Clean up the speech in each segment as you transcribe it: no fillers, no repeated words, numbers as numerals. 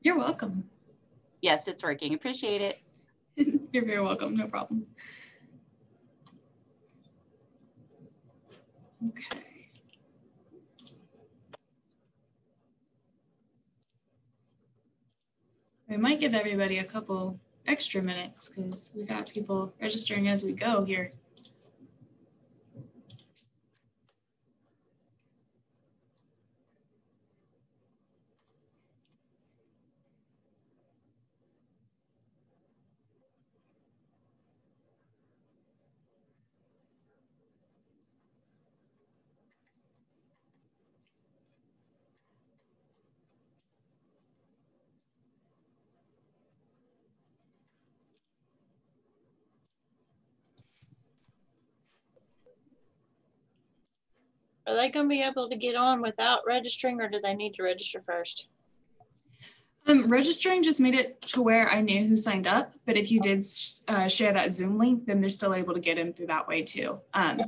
You're welcome. Yes, it's working. Appreciate it. You're very welcome. No problem. Okay. We might give everybody a couple extra minutes because we got people registering as we go here. Are they going to be able to get on without registering, or do they need to register first? Registering just made it to where I knew who signed up, but if you did share that Zoom link, then they're still able to get in through that way too. Okay.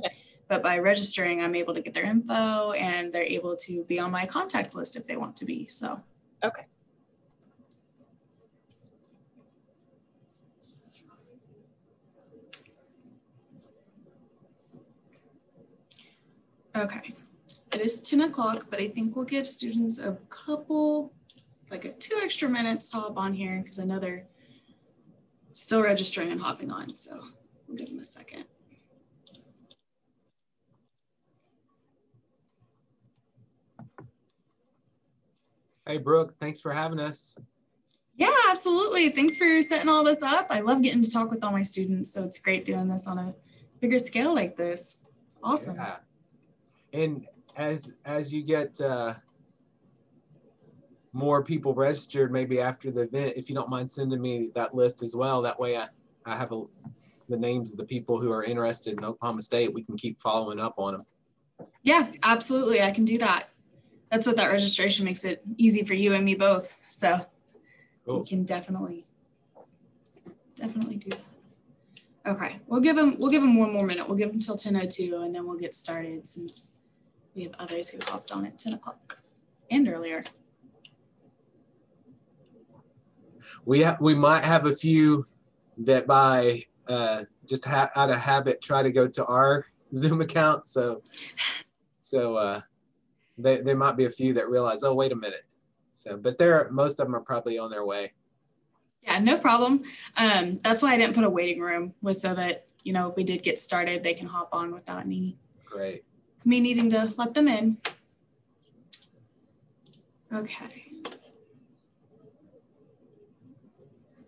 But by registering, I'm able to get their info and they're able to be on my contact list if they want to be, so. Okay. Okay, it is 10 o'clock, but I think we'll give students a couple, like 2 extra minutes to hop on here because I know they're still registering and hopping on, so we'll give them a second. Hey, Brooke, thanks for having us. Yeah, absolutely. Thanks for setting all this up. I love getting to talk with all my students, so it's great doing this on a bigger scale like this. It's awesome. Yeah. And as you get more people registered, maybe after the event, if you don't mind sending me that list as well, that way I have the names of the people who are interested in Oklahoma State. We can keep following up on them. Yeah, absolutely. I can do that. That's what that registration makes it easy for you and me both. So cool. We can definitely do that. Okay, we'll give them 1 more minute. We'll give them till 10:02 and then we'll get started since we have others who hopped on at 10 o'clock and earlier. We might have a few that by just out of habit try to go to our Zoom account. So there might be a few that realize, oh, wait a minute. So, but most of them are probably on their way. Yeah, no problem. That's why I didn't put a waiting room, was so that, you know, if we did get started, they can hop on without me needing to let them in. Okay.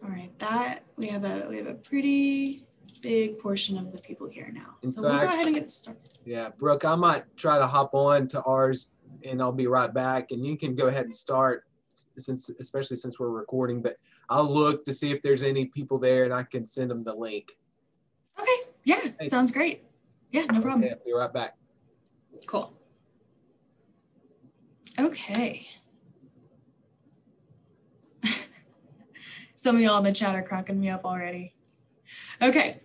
All right, that we have a pretty big portion of the people here now. So we'll go ahead and get started. Yeah, Brooke, I might try to hop on to ours and I'll be right back. And you can go ahead and start, especially since we're recording, but I'll look to see if there's any people there and I can send them the link. Okay, yeah, thanks. Sounds great. Yeah, no problem. Okay, I'll be right back. Cool. Okay. Some of y'all in the chat are cracking me up already. Okay.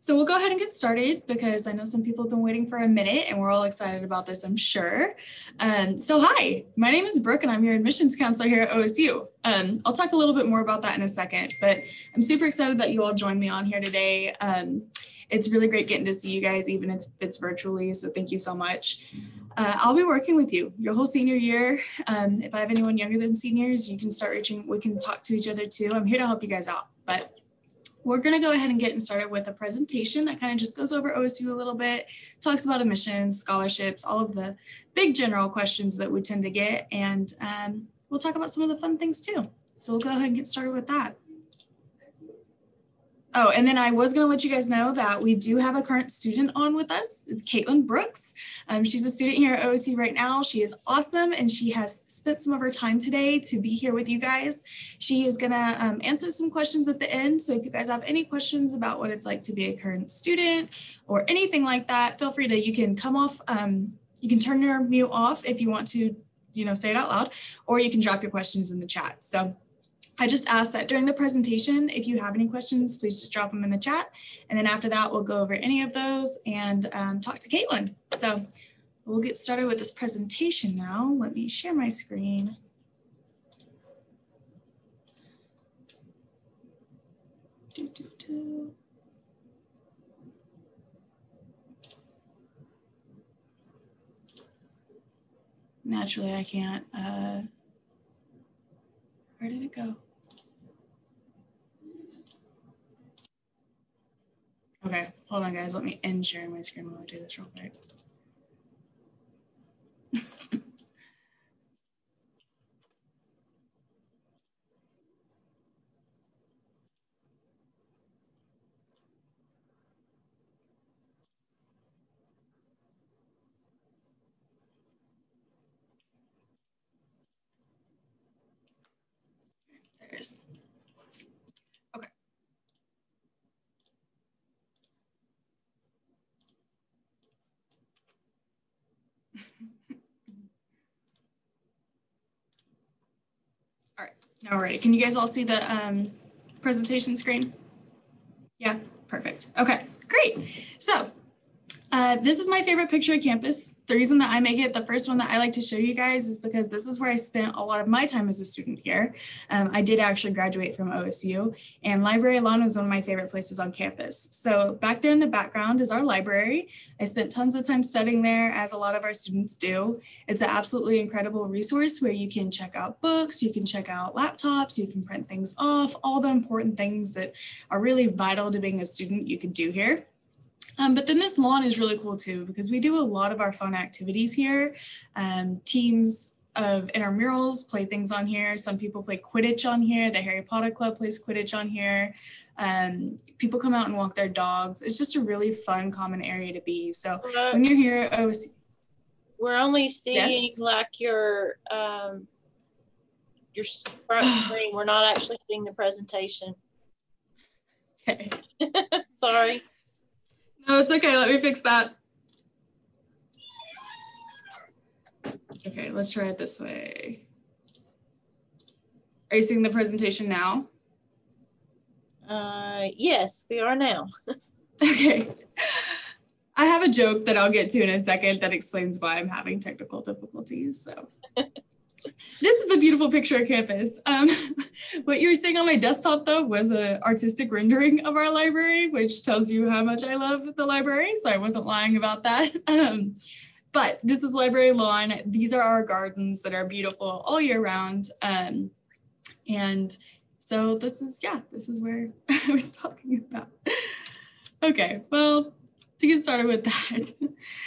So we'll go ahead and get started because I know some people have been waiting for a minute and we're all excited about this, I'm sure. So hi, my name is Brooke and I'm your admissions counselor here at OSU. I'll talk a little bit more about that in a second, but I'm super excited that you all joined me on here today. It's really great getting to see you guys, even if it's virtually, so thank you so much. I'll be working with you your whole senior year. If I have anyone younger than seniors, you can start reaching, we can talk to each other too. I'm here to help you guys out, but we're going to go ahead and get started with a presentation that kind of just goes over OSU a little bit, talks about admissions, scholarships, all of the big general questions that we tend to get. And we'll talk about some of the fun things too. So we'll go ahead and get started with that. Oh, and then I was going to let you guys know that we do have a current student on with us. It's Caitlin Brooks. She's a student here at OSU right now. She is awesome, and she has spent some of her time today to be here with you guys. She is going to answer some questions at the end. So if you guys have any questions about what it's like to be a current student or anything like that, feel free to, you can come off, you can turn your mute off if you want to, you know, say it out loud, or you can drop your questions in the chat. So I just ask that during the presentation, if you have any questions, please just drop them in the chat. And then after that, we'll go over any of those and talk to Caitlin. So we'll get started with this presentation now. Let me share my screen. Naturally, I can't. Where did it go? Okay, hold on, guys. Let me end sharing my screen while I do this real quick. There it is. Okay. All right, now we're ready. Can you guys all see the presentation screen? Yeah, perfect. Okay, great. So this is my favorite picture of campus. The reason that I make it the first one that I like to show you guys is because this is where I spent a lot of my time as a student here. I did actually graduate from OSU, and library lawn was one of my favorite places on campus. So back there in the background is our library. I spent tons of time studying there, as a lot of our students do. It's an absolutely incredible resource where you can check out books, you can check out laptops, you can print things off, all the important things that are really vital to being a student you can do here. But then this lawn is really cool too, because we do a lot of our fun activities here. Teams of intramurals play things on here. Some people play Quidditch on here. The Harry Potter Club plays Quidditch on here. People come out and walk their dogs. It's just a really fun, common area to be. So when you're here at OSU, we're only seeing yes. like your front screen. We're not actually seeing the presentation. Okay. Sorry. No, it's okay. Let me fix that. Okay, let's try it this way. Are you seeing the presentation now? Yes, we are now. Okay. I have a joke that I'll get to in a second that explains why I'm having technical difficulties. So this is a beautiful picture of campus. What you were seeing on my desktop, though, was an artistic rendering of our library, which tells you how much I love the library. So I wasn't lying about that. But this is library lawn. These are our gardens that are beautiful all year round. And so this is where I was talking about. Okay, well, to get started with that.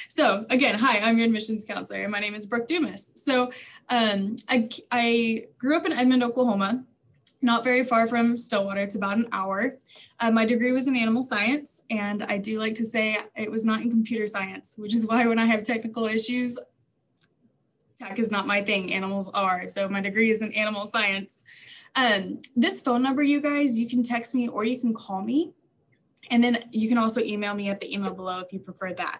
So again, hi, I'm your admissions counselor, and my name is Brooke Dumas. So I grew up in Edmond, Oklahoma, not very far from Stillwater. It's about an hour. My degree was in animal science, and I do like to say it was not in computer science, which is why when I have technical issues, tech is not my thing, animals are. So my degree is in animal science. This phone number, you guys, you can text me or you can call me. And then you can also email me at the email below if you prefer that.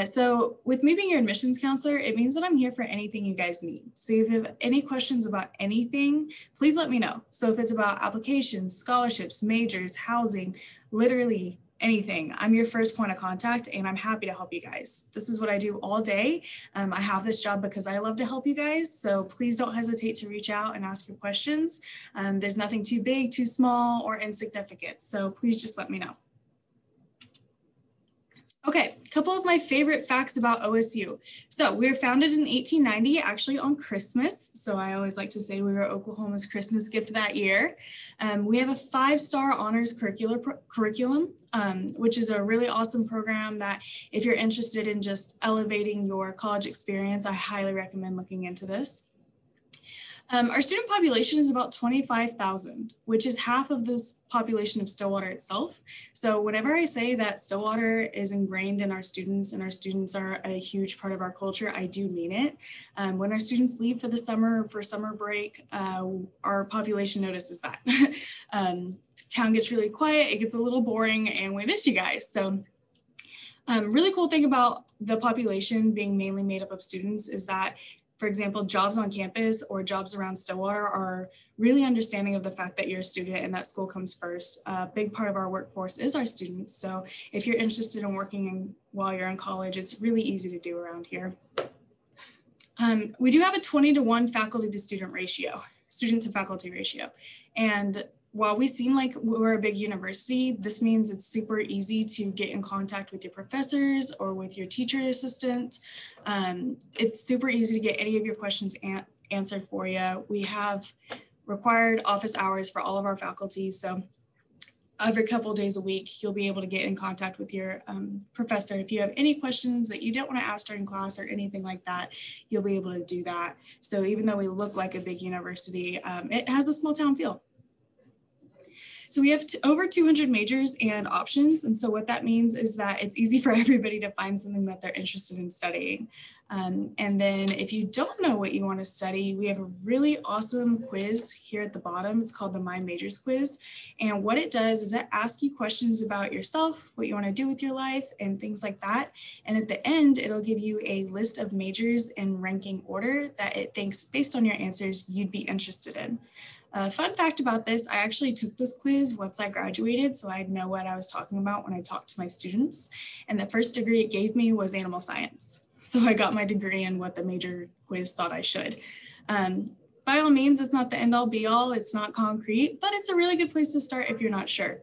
So with me being your admissions counselor, it means that I'm here for anything you guys need. So if you have any questions about anything, please let me know. So if it's about applications, scholarships, majors, housing, literally anything, I'm your first point of contact, and I'm happy to help you guys. This is what I do all day. I have this job because I love to help you guys. So please don't hesitate to reach out and ask your questions. There's nothing too big, too small, or insignificant. So please just let me know. Okay, a couple of my favorite facts about OSU. So we were founded in 1890, actually on Christmas. So I always like to say we were Oklahoma's Christmas gift that year. We have a 5-star honors curriculum, which is a really awesome program that if you're interested in just elevating your college experience, I highly recommend looking into this. Our student population is about 25,000, which is half of this population of Stillwater itself. So whenever I say that Stillwater is ingrained in our students and our students are a huge part of our culture, I do mean it. When our students leave for the summer, for summer break, our population notices that. Town gets really quiet, it gets a little boring, and we miss you guys. So really cool thing about the population being mainly made up of students is that, for example, jobs on campus or jobs around Stillwater are really understanding of the fact that you're a student and that school comes first. A big part of our workforce is our students. So if you're interested in working while you're in college, it's really easy to do around here. We do have a 20-to-1 faculty to student ratio, student to faculty ratio. And while we seem like we're a big university, this means it's super easy to get in contact with your professors or with your teacher assistant. It's super easy to get any of your questions answered for you. We have required office hours for all of our faculty. So every couple of days a week, you'll be able to get in contact with your professor. If you have any questions that you don't want to ask during class or anything like that, you'll be able to do that. So even though we look like a big university, it has a small town feel. So we have over 200 majors and options. And so what that means is that it's easy for everybody to find something that they're interested in studying. And then if you don't know what you want to study, we have a really awesome quiz here at the bottom. It's called the My Majors quiz. And what it does is it asks you questions about yourself, what you want to do with your life and things like that. And at the end, it'll give you a list of majors in ranking order that it thinks based on your answers you'd be interested in. Fun fact about this, I actually took this quiz once I graduated, so I'd know what I was talking about when I talked to my students. And the first degree it gave me was animal science. So I got my degree in what the major quiz thought I should. By all means, it's not the end all be all, it's not concrete, but it's a really good place to start if you're not sure.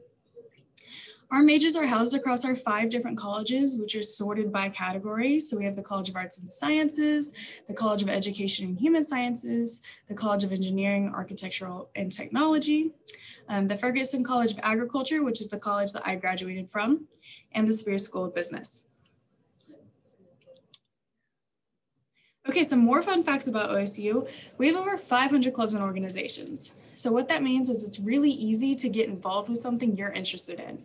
Our majors are housed across our 5 different colleges, which are sorted by category. So we have the College of Arts and Sciences, the College of Education and Human Sciences, the College of Engineering, Architectural and Technology, the Ferguson College of Agriculture, which is the college that I graduated from, and the Spear School of Business. Okay, some more fun facts about OSU. We have over 500 clubs and organizations. So what that means is it's really easy to get involved with something you're interested in.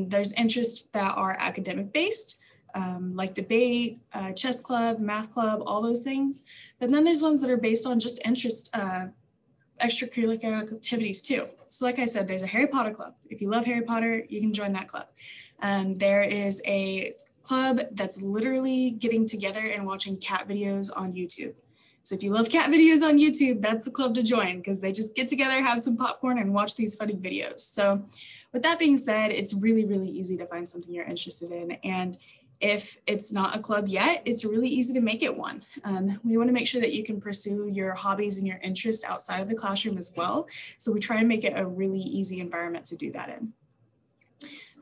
There's interests that are academic based, like debate, chess club, math club, all those things. But then there's ones that are based on just interest, extracurricular activities too. So like I said, there's a Harry Potter club. If you love Harry Potter, you can join that club. There is a club that's literally getting together and watching cat videos on YouTube. So if you love cat videos on YouTube, that's the club to join because they just get together, have some popcorn and watch these funny videos. So with that being said, it's really, really easy to find something you're interested in. And if it's not a club yet, it's really easy to make it one. We want to make sure that you can pursue your hobbies and your interests outside of the classroom as well. So we try and make it a really easy environment to do that in.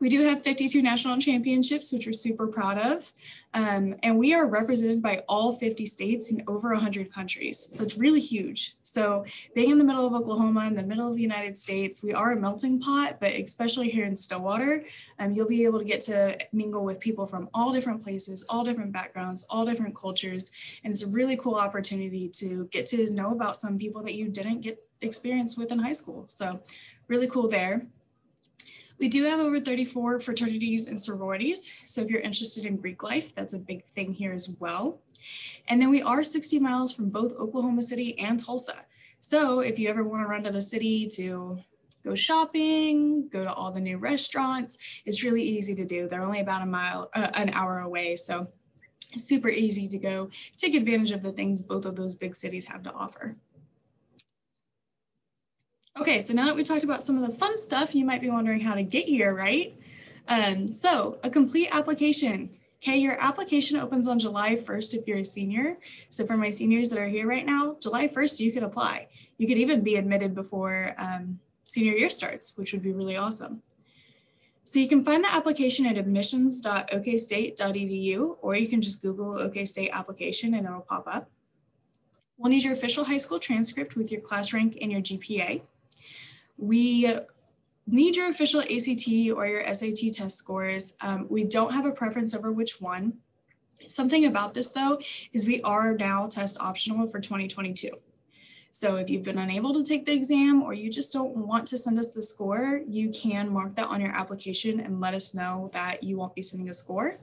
We do have 52 national championships, which we're super proud of. And we are represented by all 50 states in over 100 countries. So it's really huge. So being in the middle of Oklahoma, in the middle of the United States, we are a melting pot, but especially here in Stillwater, you'll be able to get to mingle with people from all different places, all different backgrounds, all different cultures. And it's a really cool opportunity to get to know about some people that you didn't get experience with in high school. So really cool there. We do have over 34 fraternities and sororities. So if you're interested in Greek life, that's a big thing here as well. And then we are 60 miles from both Oklahoma City and Tulsa. So if you ever want to run to the city to go shopping, go to all the new restaurants, it's really easy to do. They're only about an hour away. So it's super easy to go take advantage of the things both of those big cities have to offer. Okay, so now that we talked about some of the fun stuff, you might be wondering how to get here, right? So a complete application. Okay, your application opens on July 1st if you're a senior. So for my seniors that are here right now, July 1st, you could apply. You could even be admitted before senior year starts, which would be really awesome. So you can find the application at admissions.okstate.edu, or you can just Google OK State application and it'll pop up. We'll need your official high school transcript with your class rank and your GPA. We need your official ACT or your SAT test scores. We don't have a preference over which one. Something about this though, is we are now test optional for 2022. So if you've been unable to take the exam or you just don't want to send us the score, you can mark that on your application and let us know that you won't be sending a score.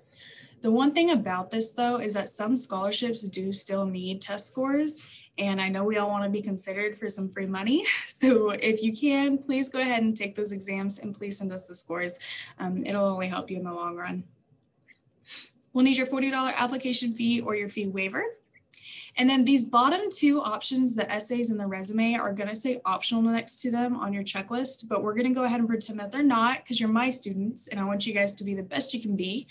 The one thing about this though, is that some scholarships do still need test scores. And I know we all want to be considered for some free money. So if you can, please go ahead and take those exams and please send us the scores. It'll only help you in the long run. We'll need your $40 application fee or your fee waiver. And then these bottom two options, the essays and the resume, are going to say optional next to them on your checklist, but we're going to go ahead and pretend that they're not because you're my students and I want you guys to be the best you can be.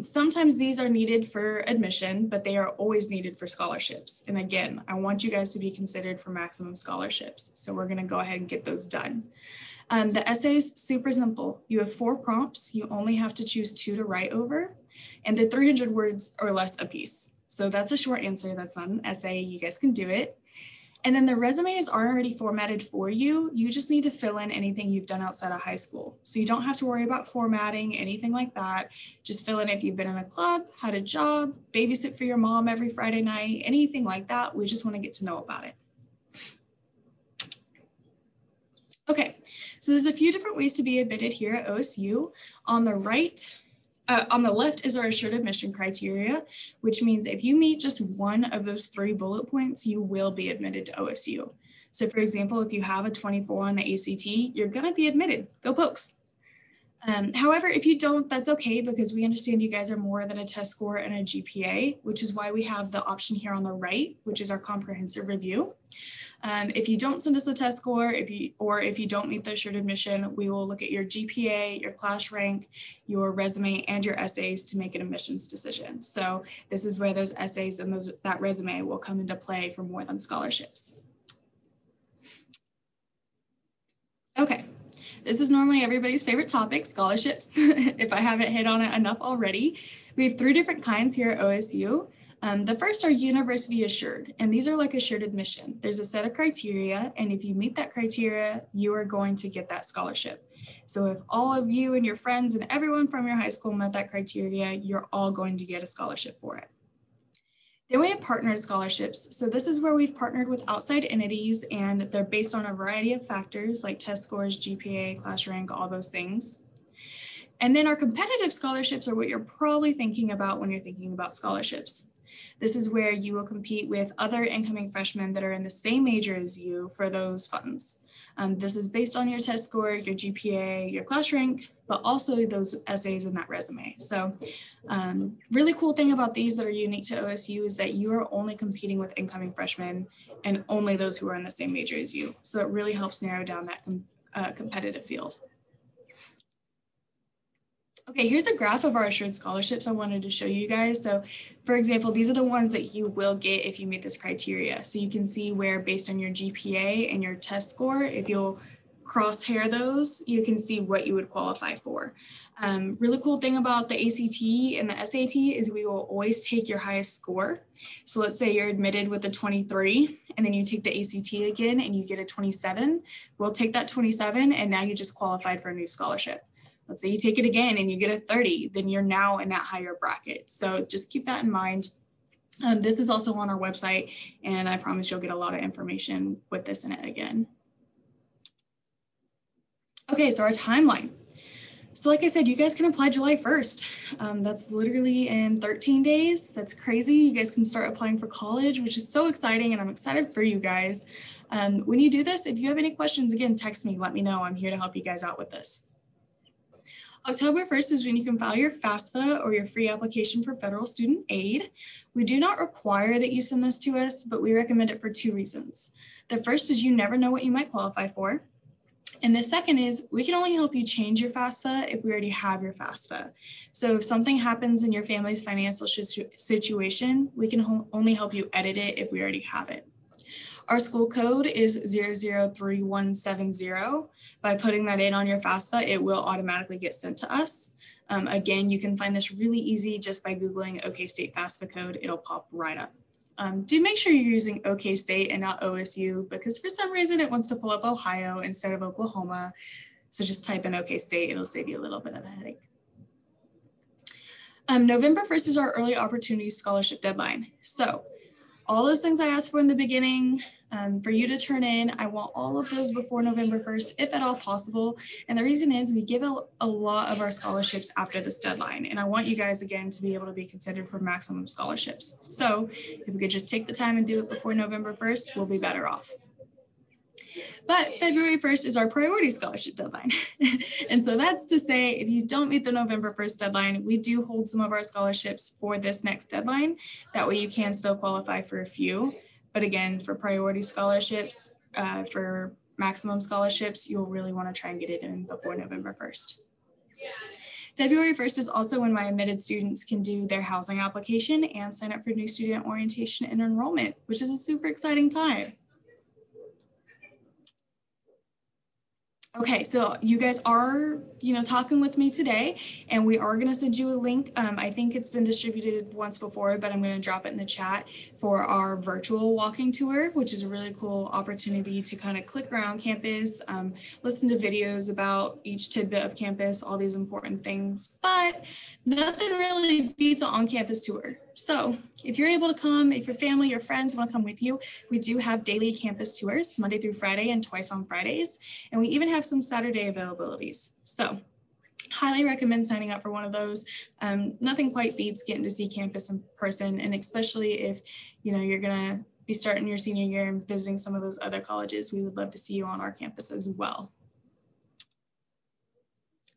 Sometimes these are needed for admission, but they are always needed for scholarships. And again, I want you guys to be considered for maximum scholarships. So we're going to go ahead and get those done. The essays, super simple. You have 4 prompts. You only have to choose 2 to write over, and they're 300 words or less a piece. So that's a short answer. That's not an essay. You guys can do it. And then the resumes are already formatted for you. You just need to fill in anything you've done outside of high school. So you don't have to worry about formatting, anything like that. Just fill in if you've been in a club, had a job, babysit for your mom every Friday night, anything like that. We just want to get to know about it. Okay, so there's a few different ways to be admitted here at OSU. On the left is our assured admission criteria, which means if you meet just one of those 3 bullet points, you will be admitted to OSU. So for example, if you have a 24 on the ACT, you're gonna be admitted. Go Pokes. However, if you don't, that's okay because we understand you guys are more than a test score and a GPA, which is why we have the option here on the right, which is our comprehensive review. If you don't send us a test score, if you don't meet the assured admission, we will look at your GPA, your class rank, your resume, and your essays to make an admissions decision. So this is where those essays and that resume will come into play for more than scholarships. Okay, this is normally everybody's favorite topic, scholarships, if I haven't hit on it enough already. We have 3 different kinds here at OSU. The first are university assured, and these are like assured admission. There's a set of criteria, and if you meet that criteria, you are going to get that scholarship. So if all of you and your friends and everyone from your high school met that criteria, you're all going to get a scholarship for it. Then we have partnered scholarships. So this is where we've partnered with outside entities, and they're based on a variety of factors like test scores, GPA, class rank, all those things. And then our competitive scholarships are what you're probably thinking about when you're thinking about scholarships. This is where you will compete with other incoming freshmen that are in the same major as you for those funds. This is based on your test score, your GPA, your class rank, but also those essays and that resume. So really cool thing about these that are unique to OSU is that you are only competing with incoming freshmen and only those who are in the same major as you. So it really helps narrow down that competitive field. Okay, here's a graph of our assured scholarships I wanted to show you guys. So for example, these are the ones that you will get if you meet this criteria. So you can see where based on your GPA and your test score, if you'll crosshair those, you can see what you would qualify for. Really cool thing about the ACT and the SAT is we will always take your highest score. So let's say you're admitted with a 23 and then you take the ACT again and you get a 27. We'll take that 27 and now you just qualified for a new scholarship. Let's say you take it again and you get a 30, then you're now in that higher bracket. So just keep that in mind. This is also on our website, and I promise you'll get a lot of information with this in it again. Okay, so our timeline. So like I said, you guys can apply July 1st. That's literally in 13 days. That's crazy. You guys can start applying for college, which is so exciting, and I'm excited for you guys. When you do this, if you have any questions, again, text me, let me know. I'm here to help you guys out with this. October 1st is when you can file your FAFSA or your free application for federal student aid. We do not require that you send this to us, but we recommend it for 2 reasons. The first is you never know what you might qualify for. And the second is we can only help you change your FAFSA if we already have your FAFSA. So if something happens in your family's financial situation, we can only help you edit it if we already have it. Our school code is 003170. By putting that in on your FAFSA, it will automatically get sent to us. Again, you can find this really easy just by Googling OK State FAFSA code. It'll pop right up. Do make sure you're using OK State and not OSU because for some reason it wants to pull up Ohio instead of Oklahoma. So just type in OK State, it'll save you a little bit of a headache. November 1st is our early opportunity scholarship deadline. So all those things I asked for in the beginning, for you to turn in, I want all of those before November 1st, if at all possible. And the reason is we give a lot of our scholarships after this deadline. And I want you guys, again, to be able to be considered for maximum scholarships. So if we could just take the time and do it before November 1st, we'll be better off. But February 1st is our priority scholarship deadline. And so that's to say, if you don't meet the November 1st deadline, we do hold some of our scholarships for this next deadline. That way you can still qualify for a few. But again, for priority scholarships, for maximum scholarships, you'll really want to try and get it in before November 1st. February 1st is also when my admitted students can do their housing application and sign up for new student orientation and enrollment, which is a super exciting time. Okay, so you guys are, talking with me today, and we are going to send you a link. I think it's been distributed once before, but I'm going to drop it in the chat for our virtual walking tour, which is a really cool opportunity to kind of click around campus, listen to videos about each tidbit of campus, all these important things, but nothing really beats an on-campus tour. So if you're able to come, if your family, your friends want to come with you, we do have daily campus tours, Monday through Friday and twice on Fridays. And we even have some Saturday availabilities. So highly recommend signing up for one of those. Nothing quite beats getting to see campus in person. And especially if, you're going to be starting your senior year and visiting some of those other colleges, we would love to see you on our campus as well.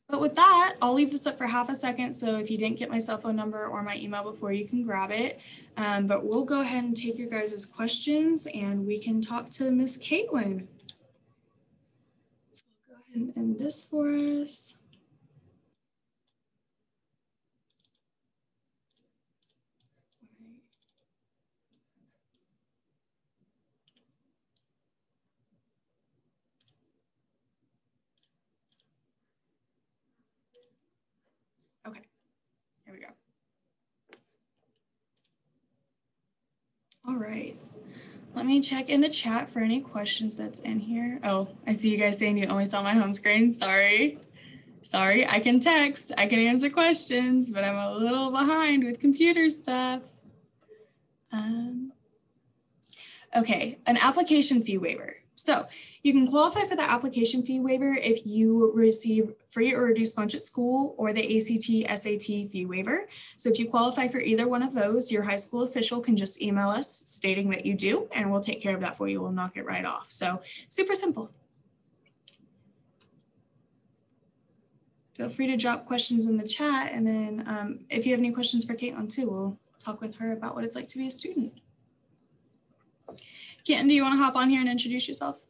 But with that, I'll leave this up for half a second. So if you didn't get my cell phone number or my email before, you can grab it. But we'll go ahead and take your guys' questions and we can talk to Miss Caitlin. So we'll go ahead and end this for us. Okay, here we go. All right, let me check in the chat for any questions that's in here. Oh, I see you guys saying you only saw my home screen. Sorry, I can text, I can answer questions, but I'm a little behind with computer stuff. Okay, an application fee waiver. So you can qualify for the application fee waiver if you receive free or reduced lunch at school or the ACT SAT fee waiver. So if you qualify for either one of those, your high school official can just email us stating that you do, and we'll take care of that for you. We'll knock it right off. So super simple. Feel free to drop questions in the chat. And then if you have any questions for Caitlin too, we'll talk with her about what it's like to be a student. Caitlin, do you want to hop on here and introduce yourself?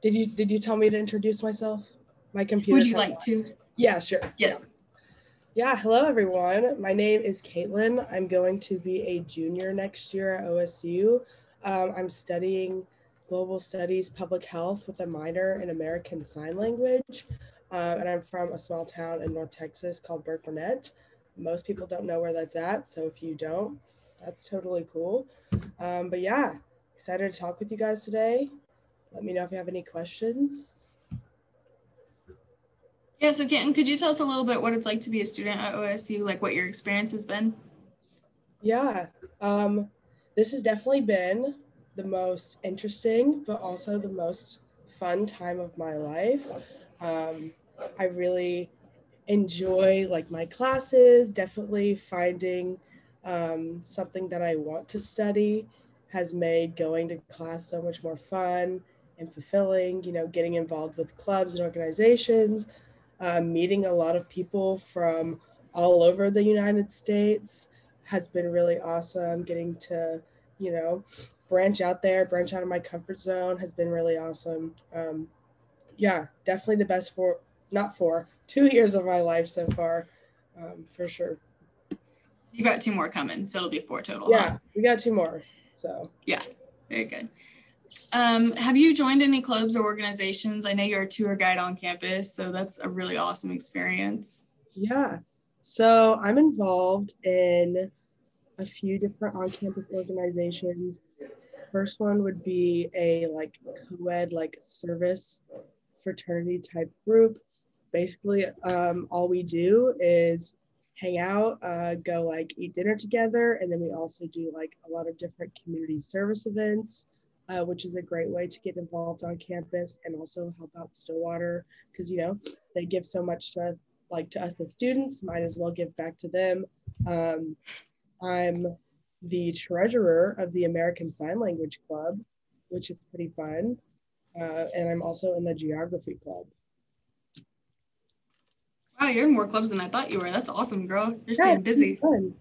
Did you tell me to introduce myself? My computer. Would you like to? Yeah, sure. Yeah. Yeah, hello everyone. My name is Caitlin. I'm going to be a junior next year at OSU. I'm studying global studies, public health with a minor in American Sign Language. And I'm from a small town in North Texas called Burkburnett. Most people don't know where that's at, so if you don't, that's totally cool. But yeah, excited to talk with you guys today. Let me know if you have any questions. Yeah, so Caitlin, could you tell us a little bit what it's like to be a student at OSU, like what your experience has been? Yeah, this has definitely been the most interesting, but also the most fun time of my life. I really enjoy my classes, definitely finding something that I want to study has made going to class so much more fun and fulfilling, getting involved with clubs and organizations, meeting a lot of people from all over the United States has been really awesome. Getting to, branch out of my comfort zone has been really awesome. Yeah, definitely the best 2 years of my life so far, for sure. You got 2 more coming, so it'll be 4 total. Yeah, huh? We got 2 more. So yeah, very good. Have you joined any clubs or organizations? I know you're a tour guide on campus, so that's a really awesome experience. Yeah, so I'm involved in a few different on-campus organizations. First one would be a co-ed service fraternity type group. Basically, all we do is hang out, go eat dinner together, and then we also do a lot of different community service events, which is a great way to get involved on campus and also help out Stillwater because they give so much to us, to us as students. Might as well give back to them. I'm the treasurer of the American Sign Language Club. which is pretty fun. And I'm also in the geography club. Wow, you're in more clubs than I thought you were. That's awesome, girl. You're staying busy. Fun.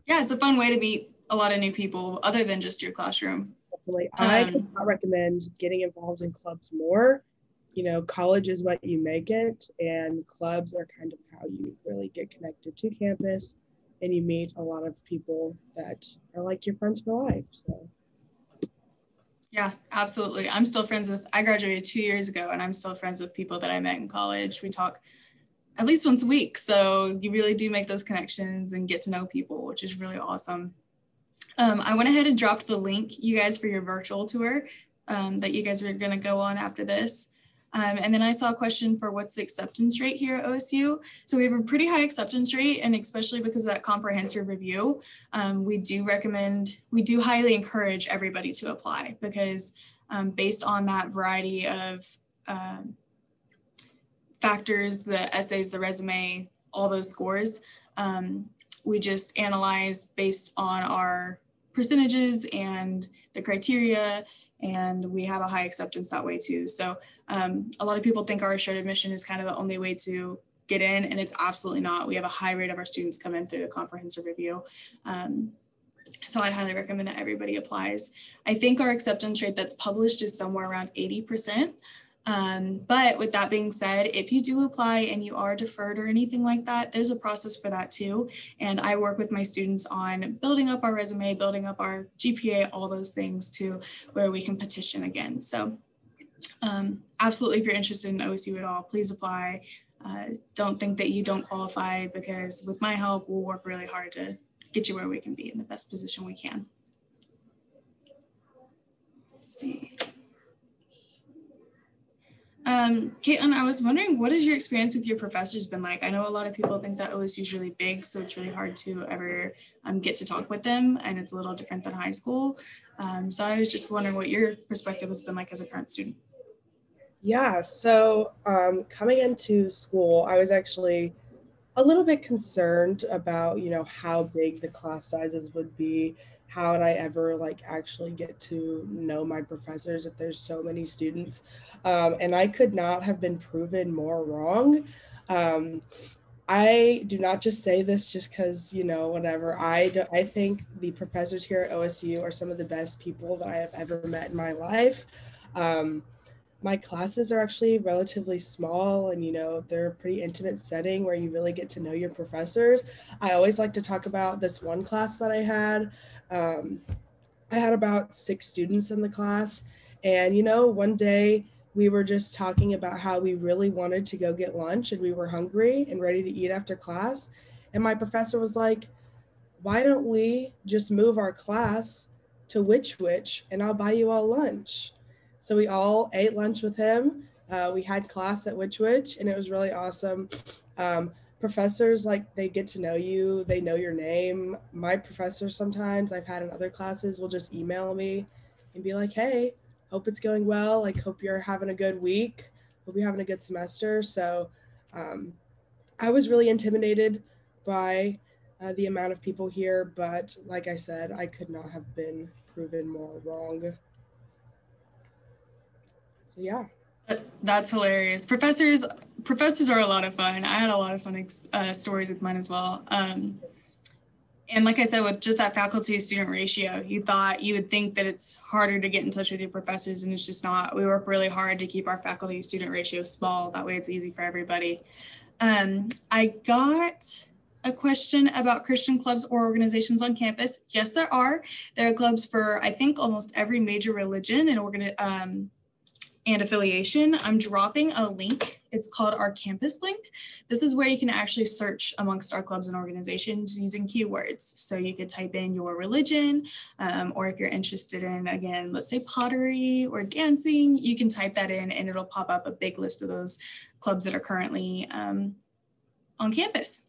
Yeah, it's a fun way to meet a lot of new people other than just your classroom. Definitely. I could not recommend getting involved in clubs more. You know, college is what you make it, and clubs are kind of how you really get connected to campus, and you meet a lot of people that are like your friends for life. So yeah, absolutely. I'm still friends with, I graduated 2 years ago, and I'm still friends with people that I met in college. We talk at least once a week. So you really do make those connections and get to know people, which is really awesome. I went ahead and dropped the link, you guys, for your virtual tour that you guys were going to go on after this. And then I saw a question for what's the acceptance rate here at OSU. So we have a pretty high acceptance rate, and especially because of that comprehensive review, we do highly encourage everybody to apply, because based on that variety of factors, the essays, the resume, all those scores, we just analyze based on our percentages and the criteria, and we have a high acceptance that way too. So a lot of people think our shared admission is kind of the only way to get in, and it's absolutely not. We have a high rate of our students come in through the comprehensive review. So I'd highly recommend that everybody applies. I think our acceptance rate that's published is somewhere around 80%. But with that being said, if you do apply and you are deferred or anything like that, there's a process for that too. And I work with my students on building up our resume, building up our GPA, all those things to where we can petition again. So absolutely, if you're interested in OSU at all, please apply. Don't think that you don't qualify, because with my help, we'll work really hard to get you where we can be in the best position we can. Let's see. Caitlin, I was wondering, what has your experience with your professors been like? I know a lot of people think that OSU is really big, so it's really hard to ever get to talk with them, and it's a little different than high school. So I was just wondering what your perspective has been like as a current student. Yeah, so coming into school, I was actually a little bit concerned about, you know, how big the class sizes would be. How would I ever like actually get to know my professors if there's so many students? And I could not have been proven more wrong. I do not just say this just because, you know, whatever. I think the professors here at OSU are some of the best people that I have ever met in my life. My classes are actually relatively small, and, you know, they're a pretty intimate setting where you really get to know your professors. I always like to talk about this one class that I had. I had about 6 students in the class, and, you know, one day we were just talking about how we really wanted to go get lunch, and we were hungry and ready to eat after class. And my professor was like, why don't we just move our class to Which and I'll buy you all lunch. So we all ate lunch with him. We had class at Which, and it was really awesome. Professors, like, they get to know you, they know your name. My professors, sometimes I've had in other classes, will just email me and be like, hey, hope it's going well. Like, hope you're having a good week. Hope you're having a good semester. So I was really intimidated by the amount of people here, but like I said, I could not have been proven more wrong. Yeah. That's hilarious. Professors are a lot of fun. I had a lot of fun stories with mine as well. And like I said, with just that faculty to student ratio, you would think that it's harder to get in touch with your professors, and it's just not. We work really hard to keep our faculty to student ratio small. That way it's easy for everybody. I got a question about Christian clubs or organizations on campus. Yes, there are. There are clubs for, I think, almost every major religion and affiliation. I'm dropping a link. It's called our campus link. This is where you can actually search amongst our clubs and organizations using keywords. So you could type in your religion, or if you're interested in, again, let's say pottery or dancing, you can type that in and it'll pop up a big list of those clubs that are currently on campus.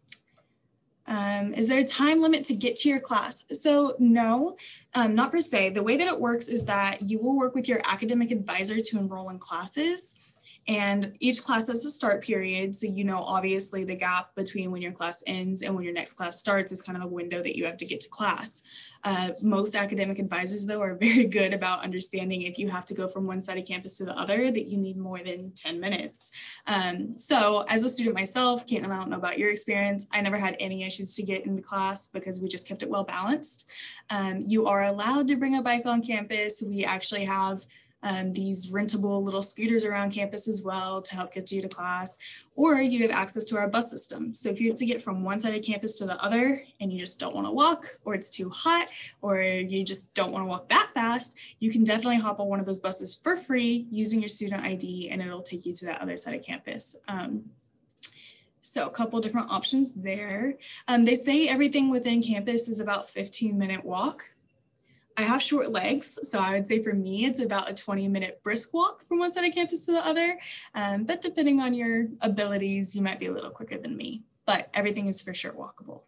Is there a time limit to get to your class? So no, not per se. The way that it works is that you will work with your academic advisor to enroll in classes, and each class has a start period. So, you know, obviously the gap between when your class ends and when your next class starts is kind of a window that you have to get to class. Most academic advisors, though, are very good about understanding if you have to go from one side of campus to the other, that you need more than 10 minutes. So as a student myself, Caitlin, I don't know about your experience, I never had any issues to get into class because we just kept it well balanced. You are allowed to bring a bike on campus. We actually have these rentable little scooters around campus as well to help get you to class, or you have access to our bus system. So if you have to get from one side of campus to the other and you just don't want to walk, or it's too hot, or you just don't want to walk that fast, you can definitely hop on one of those buses for free using your student ID, and it'll take you to that other side of campus. So a couple different options there. They say everything within campus is about 15-minute walk. I have short legs, so I would say for me, it's about a 20-minute brisk walk from one side of campus to the other. But depending on your abilities, you might be a little quicker than me, but everything is for sure walkable.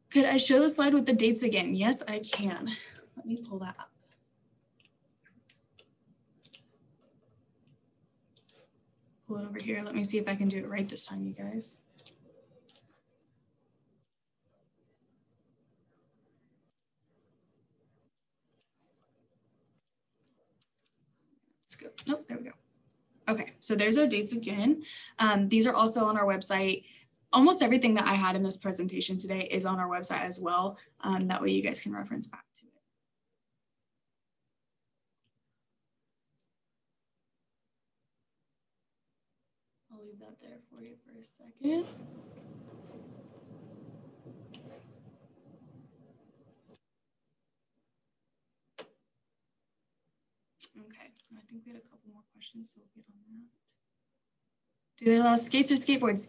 Could I show the slide with the dates again? Yes, I can. Let me pull that up. Pull it over here. Let me see if I can do it right this time, you guys. Let's go. Nope, there we go. Okay, so there's our dates again. These are also on our website. Almost everything that I had in this presentation today is on our website as well. That way you guys can reference back to it. I'll leave that there for you for a second. Okay, I think we had a couple more questions, so we'll get on that. Do they allow skates or skateboards?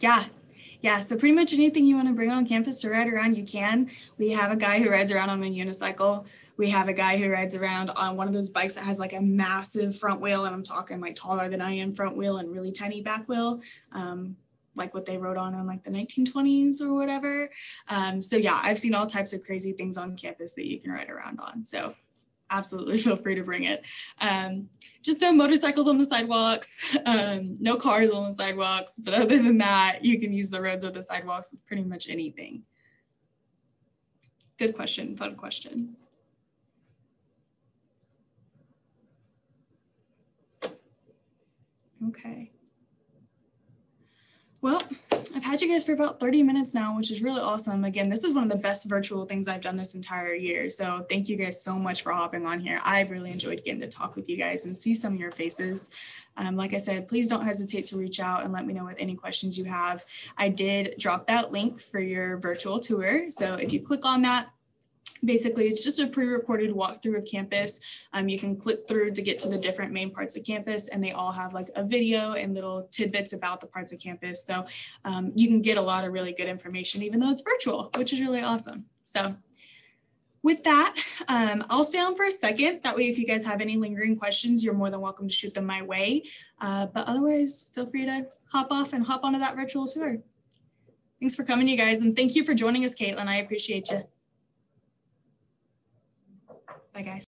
Yeah, so pretty much anything you want to bring on campus to ride around, you can. We have a guy who rides around on a unicycle. We have a guy who rides around on one of those bikes that has like a massive front wheel, and I'm talking like taller than I am front wheel and really tiny back wheel, like what they rode on like the 1920s or whatever. So yeah, I've seen all types of crazy things on campus that you can ride around on. So absolutely feel free to bring it. Just no motorcycles on the sidewalks, no cars on the sidewalks, but other than that, you can use the roads or the sidewalks with pretty much anything. Good question, fun question. Okay. Well, I've had you guys for about 30 minutes now, which is really awesome. Again, this is one of the best virtual things I've done this entire year. So thank you guys so much for hopping on here. I've really enjoyed getting to talk with you guys and see some of your faces. Like I said, please don't hesitate to reach out and let me know with any questions you have. I did drop that link for your virtual tour. So if you click on that, basically, it's just a pre-recorded walkthrough of campus. You can click through to get to the different main parts of campus, and they all have like a video and little tidbits about the parts of campus. So you can get a lot of really good information, even though it's virtual, which is really awesome. So with that, I'll stay on for a second. That way, if you guys have any lingering questions, you're more than welcome to shoot them my way. But otherwise, feel free to hop off and hop onto that virtual tour. Thanks for coming, you guys. And thank you for joining us, Caitlin. I appreciate you. Bye, guys.